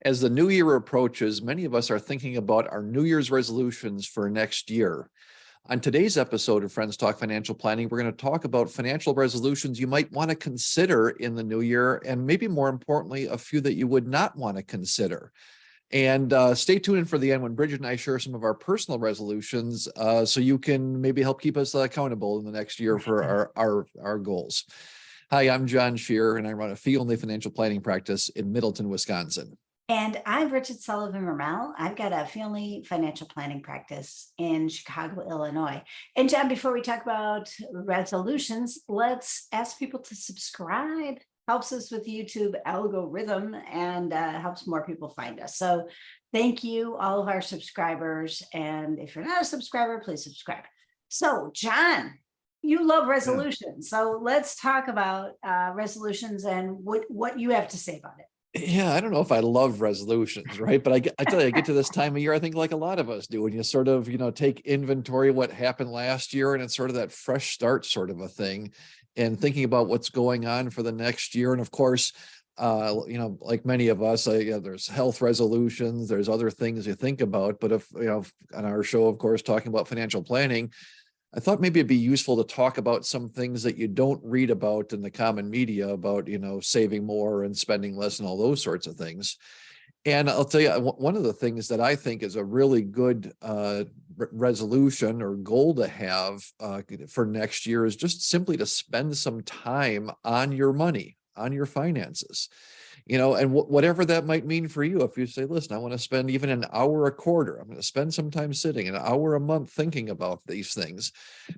As the new year approaches, many of us are thinking about our New Year's resolutions for next year. On today's episode of Friends Talk Financial Planning, we're going to talk about financial resolutions you might want to consider in the new year, and maybe more importantly, a few that you would not want to consider. And stay tuned in for the end when Bridget and I share some of our personal resolutions, so you can maybe help keep us accountable in the next year for our goals. Hi, I'm John Scherer, and I run a fee-only financial planning practice in Middleton, Wisconsin. And I'm Bridget Sullivan Mermel. I've got a family financial planning practice in Chicago, Illinois. And John, before we talk about resolutions, let's ask people to subscribe. Helps us with YouTube algorithm and helps more people find us. So thank you, all of our subscribers. And if you're not a subscriber, please subscribe. So John, you love resolutions. So let's talk about resolutions and what you have to say about it. Yeah, I don't know if I love resolutions, right? But I tell you, I get to this time of year, I think like a lot of us do, and you sort of, take inventory of what happened last year, and it's sort of that fresh start sort of a thing, and thinking about what's going on for the next year. And of course, like many of us, there's health resolutions, there's other things you think about. But if, on our show, of course, talking about financial planning, I thought maybe it'd be useful to talk about some things that you don't read about in the common media about, saving more and spending less and all those sorts of things. And I'll tell you, one of the things that I think is a really good resolution or goal to have for next year is just simply to spend some time on your money, on your finances. And whatever that might mean for you. If you say, listen, I want to spend even an hour a quarter, I'm going to spend some time sitting, an hour a month thinking about these things,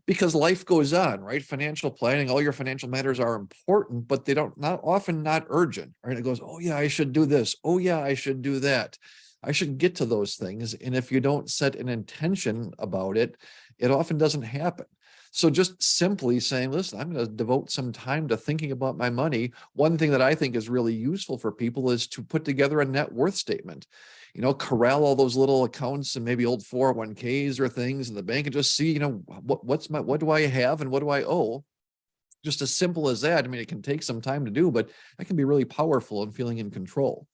because life goes on, right? Financial planning, all your financial matters are important, but they often not urgent, right? It goes, oh yeah, I should do this. Oh yeah, I should do that. I should get to those things. And if you don't set an intention about it, it often doesn't happen. So just simply saying, listen, I'm going to devote some time to thinking about my money. One thing that I think is really useful for people is to put together a net worth statement, corral all those little accounts and maybe old 401ks or things in the bank and just see, what do I have and what do I owe? Just as simple as that. I mean, it can take some time to do, but that can be really powerful in feeling in control.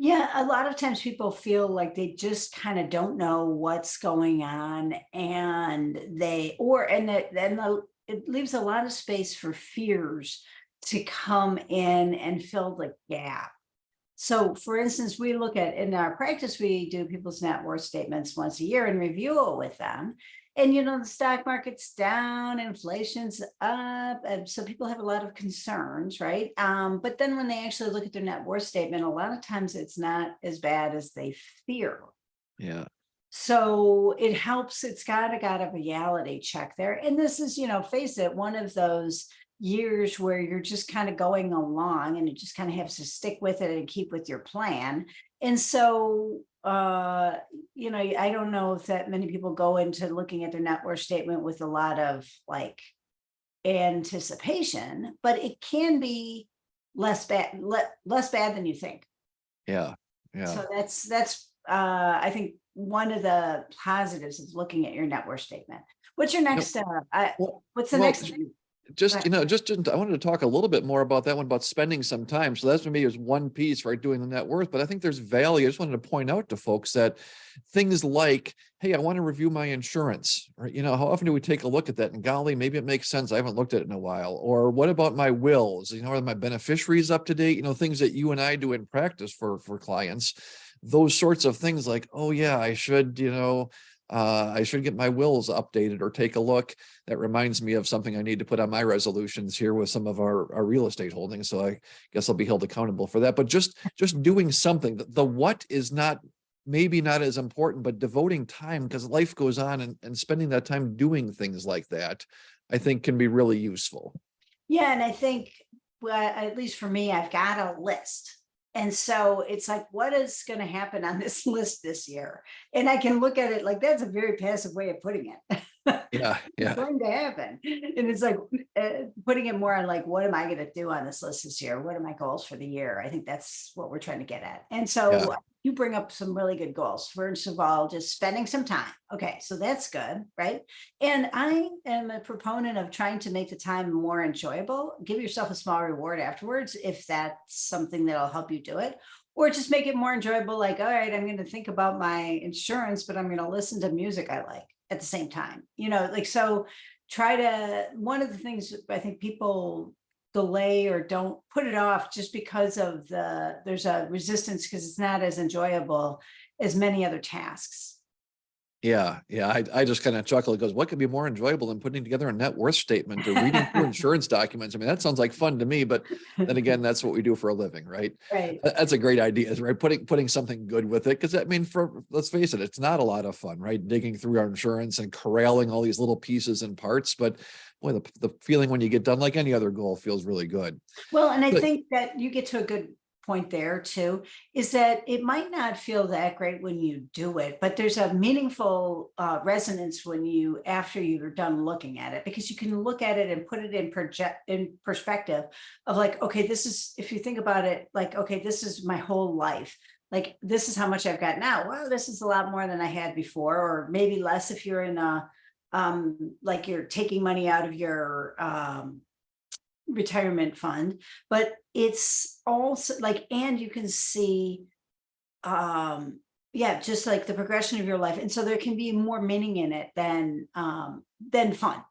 Yeah, a lot of times people feel like they just kind of don't know what's going on, and it leaves a lot of space for fears to come in and fill the gap. So for instance, we look at, in our practice, we do people's net worth statements once a year and review it with them. And, the stock market's down, inflation's up. And so people have a lot of concerns, right? But then when they actually look at their net worth statement, a lot of times it's not as bad as they fear. Yeah. So it helps. It's got a reality check there. And this is, face it, one of those years where you're just kind of going along and you just kind of have to stick with it and keep with your plan. And so, I don't know if that many people go into looking at their net worth statement with a lot of like anticipation, but it can be less bad than you think. Yeah. Yeah. So that's I think one of the positives of looking at your net worth statement. What's your next what's the next thing? I wanted to talk a little bit more about that one, about spending some time. So that's maybe is one piece, right? Doing the net worth, but I think there's value. I just wanted to point out to folks that things like, hey, I want to review my insurance, right? How often do we take a look at that? And golly, maybe it makes sense. I haven't looked at it in a while. Or what about my wills? Are my beneficiaries up to date? Things that you and I do in practice for clients, those sorts of things like, oh yeah, I should get my wills updated or take a look. That reminds me of something I need to put on my resolutions here with some of our real estate holdings. So I guess I'll be held accountable for that. But just doing something. The what is maybe not as important, but devoting time, because life goes on, and spending that time doing things like that, I think can be really useful. Yeah. And I think, at least for me, I've got a list. And so it's like, what is going to happen on this list this year? And I can look at it like that's a very passive way of putting it. Yeah. It's going to happen. And it's like putting it more on like, what am I going to do on this list this year? What are my goals for the year? I think that's what we're trying to get at. And so you bring up some really good goals. First of all, just spending some time. Okay, so that's good, right? And I am a proponent of trying to make the time more enjoyable. Give yourself a small reward afterwards if that's something that'll help you do it. Or just make it more enjoyable, like, all right, I'm going to think about my insurance, but I'm going to listen to music I like at the same time, like, so try to, one of the things I think people delay or don't put it off just because of there's a resistance because it's not as enjoyable as many other tasks. Yeah, yeah. I just kind of chuckle. It goes, what could be more enjoyable than putting together a net worth statement or reading through insurance documents? I mean, that sounds like fun to me, but then again, that's what we do for a living, right? Right. That's a great idea, right? Putting something good with it. Because I mean, let's face it, it's not a lot of fun, right? Digging through our insurance and corralling all these little pieces and parts. But boy, the feeling when you get done, like any other goal, feels really good. Well, and I But think that you get to a good point there too, is that it might not feel that great when you do it, but there's a meaningful resonance when after you're done looking at it, because you can look at it and put it in perspective of like, okay, this is, if you think about it, like, okay, this is my whole life. Like, this is how much I've got now. Wow, this is a lot more than I had before, or maybe less if you're in like you're taking money out of your retirement fund, but it's also like, and you can see yeah, just like the progression of your life, and so there can be more meaning in it than fun.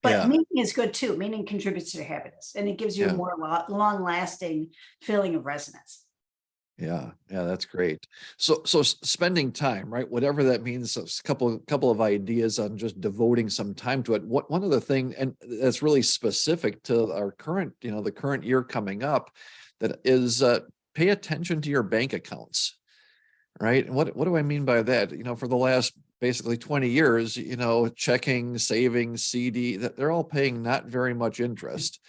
But yeah. meaning is good too. Meaning contributes to your happiness, and it gives you a Yeah. more long lasting feeling of resonance. Yeah, yeah, that's great. So spending time, right? Whatever that means, a couple of ideas on just devoting some time to it. One other thing, and that's really specific to our current, the current year coming up, that is pay attention to your bank accounts, right? And what do I mean by that? For the last basically 20 years, checking, savings, CD, they're all paying not very much interest.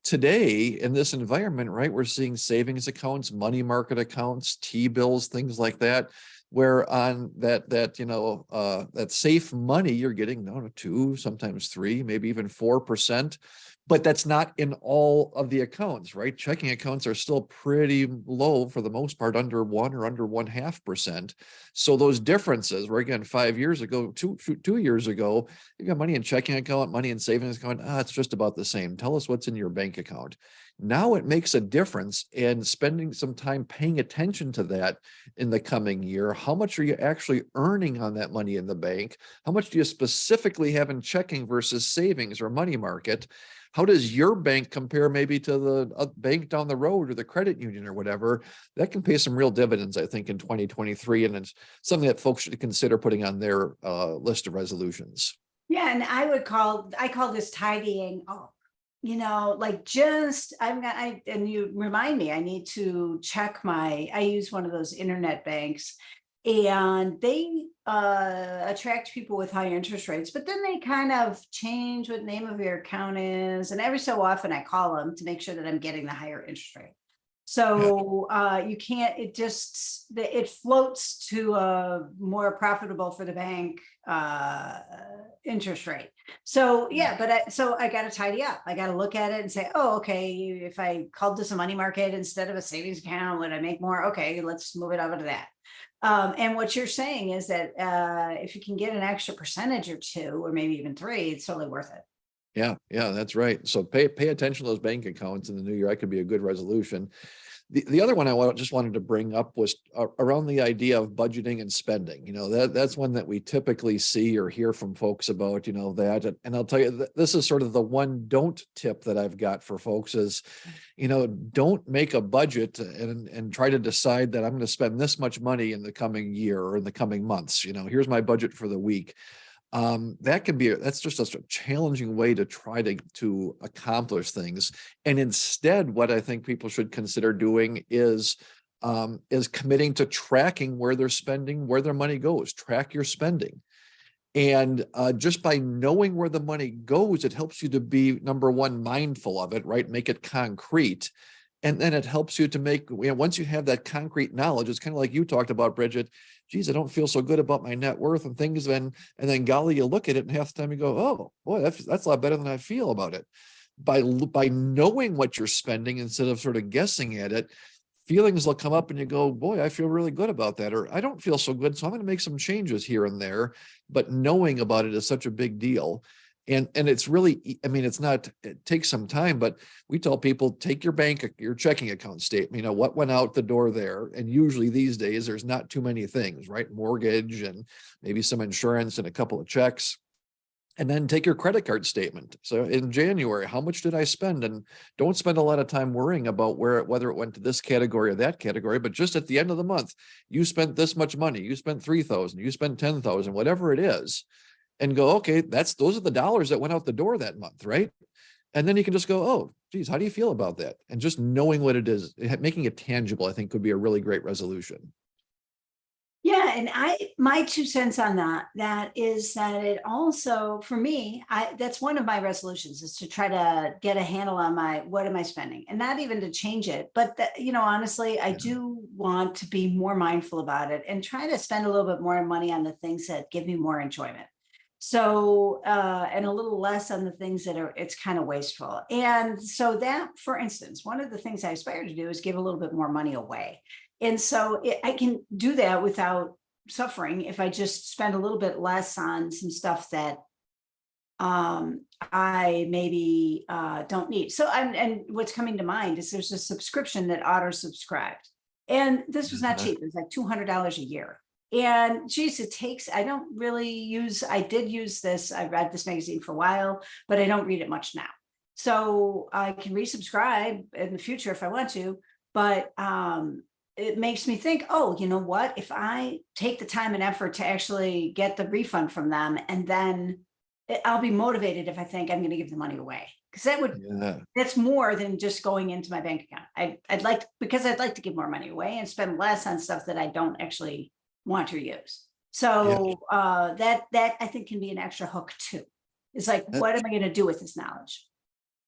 Today in this environment, right, we're seeing savings accounts, money market accounts, T-bills, things like that, where on that safe money you're getting 2, sometimes 3, maybe even 4%, but that's not in all of the accounts, right? Checking accounts are still pretty low for the most part, under 1 or under 1/2%. So those differences, where again 5 years ago, 2 years ago, you got money in checking account, money in savings account. It's just about the same. Tell us what's in your bank account. Now it makes a difference, and spending some time paying attention to that in the coming year. How much are you actually earning on that money in the bank? How much do you specifically have in checking versus savings or money market? How does your bank compare maybe to the bank down the road or the credit union or whatever? That can pay some real dividends, I think, in 2023. And it's something that folks should consider putting on their list of resolutions. Yeah, and I call this tidying up. Like, just and you remind me, I need to check I use one of those internet banks, and they attract people with high interest rates, but then they kind of change what name of your account is, and every so often I call them to make sure that I'm getting the higher interest rate. Yeah. So you can't, it floats to a more profitable for the bank interest rate. So Yeah. yeah, so I got to tidy up. I got to look at it and say, oh, okay, if I called this a money market instead of a savings account, would I make more? Okay, let's move it over to that. And what you're saying is that if you can get an extra percentage or 2, or maybe even 3, it's totally worth it. Yeah, yeah, that's right. So pay attention to those bank accounts in the new year. That could be a good resolution. The other one just wanted to bring up was around the idea of budgeting and spending. That's one that we typically see or hear from folks about. That, and I'll tell you, this is sort of the one don't tip that I've got for folks is, don't make a budget and try to decide that I'm going to spend this much money in the coming year or in the coming months. Here's my budget for the week. That's just a challenging way to try to accomplish things. And instead, what I think people should consider doing is committing to tracking where they're spending, where their money goes. Track your spending. And just by knowing where the money goes, it helps you to be, number one, mindful of it, right? Make it concrete. And then it helps you to make, once you have that concrete knowledge, it's kind of like you talked about, Bridget. Geez, I don't feel so good about my net worth and things. And then golly, you look at it and half the time you go, oh boy, that's a lot better than I feel about it. By knowing what you're spending instead of sort of guessing at it, feelings will come up and you go, boy, I feel really good about that. Or I don't feel so good, so I'm going to make some changes here and there. But knowing about it is such a big deal. And it's really, I mean, it takes some time, but we tell people, take your checking account statement, you know, what went out the door there. And usually these days, there's not too many things, right? Mortgage and maybe some insurance and a couple of checks. And then take your credit card statement. So in January, how much did I spend? And don't spend a lot of time worrying about whether it went to this category or that category, but just at the end of the month, you spent this much money, you spent 3,000, you spent 10,000, whatever it is, and go, okay, those are the dollars that went out the door that month, right? And then you can just go, oh, geez, how do you feel about that? And just knowing what it is, making it tangible, I think could be a really great resolution. Yeah, and my 2 cents on that is that it also, for me, that's one of my resolutions, is to try to get a handle on what am I spending, and not even to change it, but that, honestly, I do want to be more mindful about it and try to spend a little bit more money on the things that give me more enjoyment. So, and a little less on the things that it's kind of wasteful. And so that, for instance, one of the things I aspire to do is give a little bit more money away. And so I can do that without suffering if I just spend a little bit less on some stuff that I maybe don't need. So and what's coming to mind is there's a subscription that auto subscribed. And this was not cheap. It was like $200 a year. And geez, I did use this. I read this magazine for a while, but I don't read it much now. So I can resubscribe in the future if I want to, but it makes me think, oh, you know what? If I take the time and effort to actually get the refund from them, and then I'll be motivated if I think I'm going to give the money away. Because that's more than just going into my bank account. I'd like to give more money away and spend less on stuff that I don't actually want to use. So that I think can be an extra hook too. It's like, what am I going to do with this knowledge?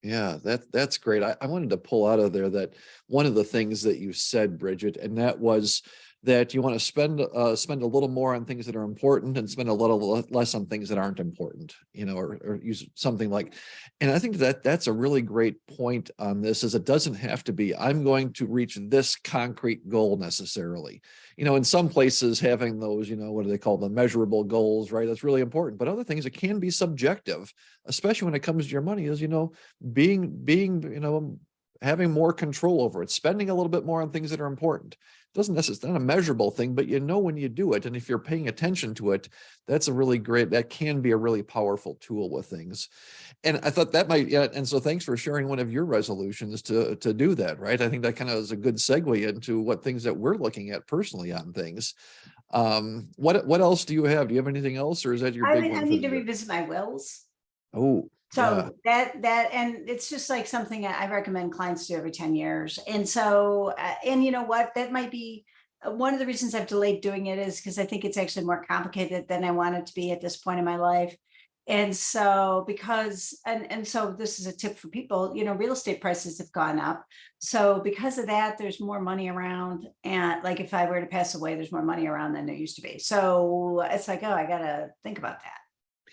Yeah, that's great. I wanted to pull out of there that one of the things that you said, Bridget, and that was that you want to spend a little more on things that are important and spend a little less on things that aren't important, or use something like. And I think that's a really great point on this, is it doesn't have to be, I'm going to reach this concrete goal necessarily. In some places having those, what do they call them, measurable goals, right? That's really important. But other things, it can be subjective, especially when it comes to your money, is, being, having more control over it, spending a little bit more on things that are important. Doesn't necessarily, not a measurable thing, but when you do it, and if you're paying attention to it, that can be a really powerful tool with things. And I thought that might, and so thanks for sharing one of your resolutions to do that, right? I think that kind of is a good segue into what things that we're looking at personally on things. What else do you have? Do you have anything else, or is that your big one? I need to revisit my wills. Oh, so that and it's just like something I recommend clients do every 10 years. And so, and you know what, that might be one of the reasons I've delayed doing it, is because I think it's actually more complicated than I want it to be at this point in my life. And so so this is a tip for people, real estate prices have gone up. So because of that, there's more money around. And like, if I were to pass away, there's more money around than there used to be. So it's like, oh, I got to think about that.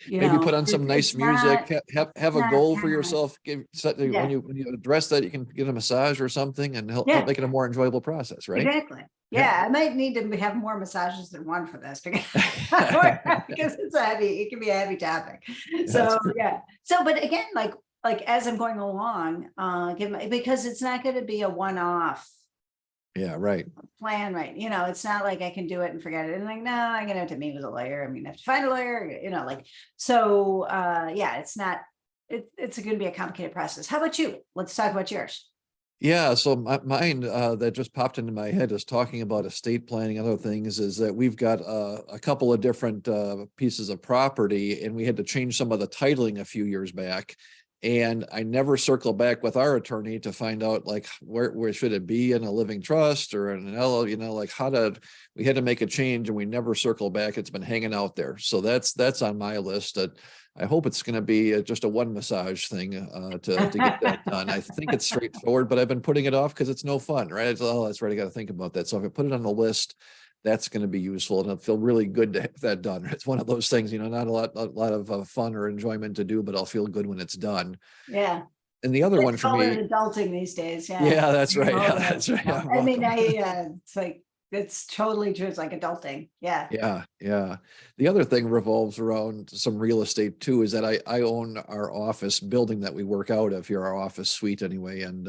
Maybe put on some nice music, have a goal for yourself. When you address that, you can get a massage or something and help make it a more enjoyable process, right? Exactly. Yeah, I might need to have more massages than one for this, because it's heavy. It can be a heavy topic. So So, but again, like as I'm going along, because it's not going to be a one-off. Yeah, right. Plan, right. It's not like I can do it and forget it. And like, no, I'm gonna have to meet with a lawyer. I'm gonna have to find a lawyer, so it's not, it's going to be a complicated process. How about you? Let's talk about yours. Yeah, so mine that just popped into my head is talking about estate planning and other things, is that we've got a couple of different pieces of property, and we had to change some of the titling a few years back. And I never circle back with our attorney to find out, like, where should it be, in a living trust or in an LLC, like we had to make a change, and we never circle back. It's been hanging out there. So that's on my list. I hope it's going to be just a one massage thing to get that done. I think it's straightforward, but I've been putting it off because it's no fun, right? That's right. I got to think about that. So if I put it on the list, that's going to be useful, and it'll feel really good to have that done. It's one of those things, not a lot of fun or enjoyment to do, but I'll feel good when it's done. Yeah. And the other one for me, adulting these days. yeah, that's right. Yeah, that's right. I mean, it's like, It's totally true. It's like adulting. Yeah. Yeah, yeah. The other thing revolves around some real estate too, is that I own our office building that we work out of here, our office suite anyway. And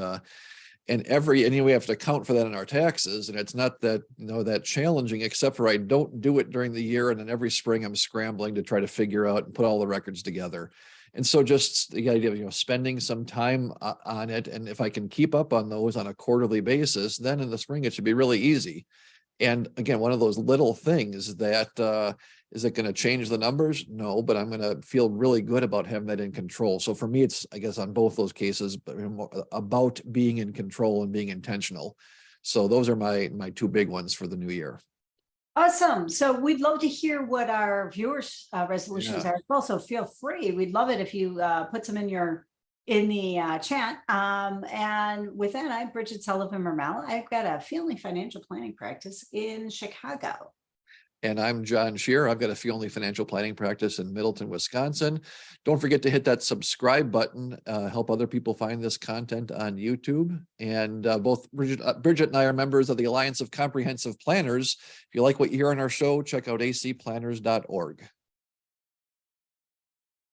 we have to account for that in our taxes. And it's not that, that challenging, except for I don't do it during the year. And then every spring I'm scrambling to try to figure out and put all the records together. And so just the idea of, spending some time on it. And if I can keep up on those on a quarterly basis, then in the spring, it should be really easy. And again, one of those little things that, is it going to change the numbers? No, but I'm going to feel really good about having that in control. So for me, it's, I guess, on both those cases, but about being in control and being intentional. So those are my two big ones for the new year. Awesome. So we'd love to hear what our viewers' resolutions are as well. So feel free. We'd love it if you put some in the chat. And with that, I'm Bridget Sullivan Mermel. I've got a family financial planning practice in Chicago. And I'm John Scherer. I've got a family financial planning practice in Middleton, Wisconsin. Don't forget to hit that subscribe button. Help other people find this content on YouTube. And both Bridget and I are members of the Alliance of Comprehensive Planners. If you like what you hear on our show, check out acplanners.org.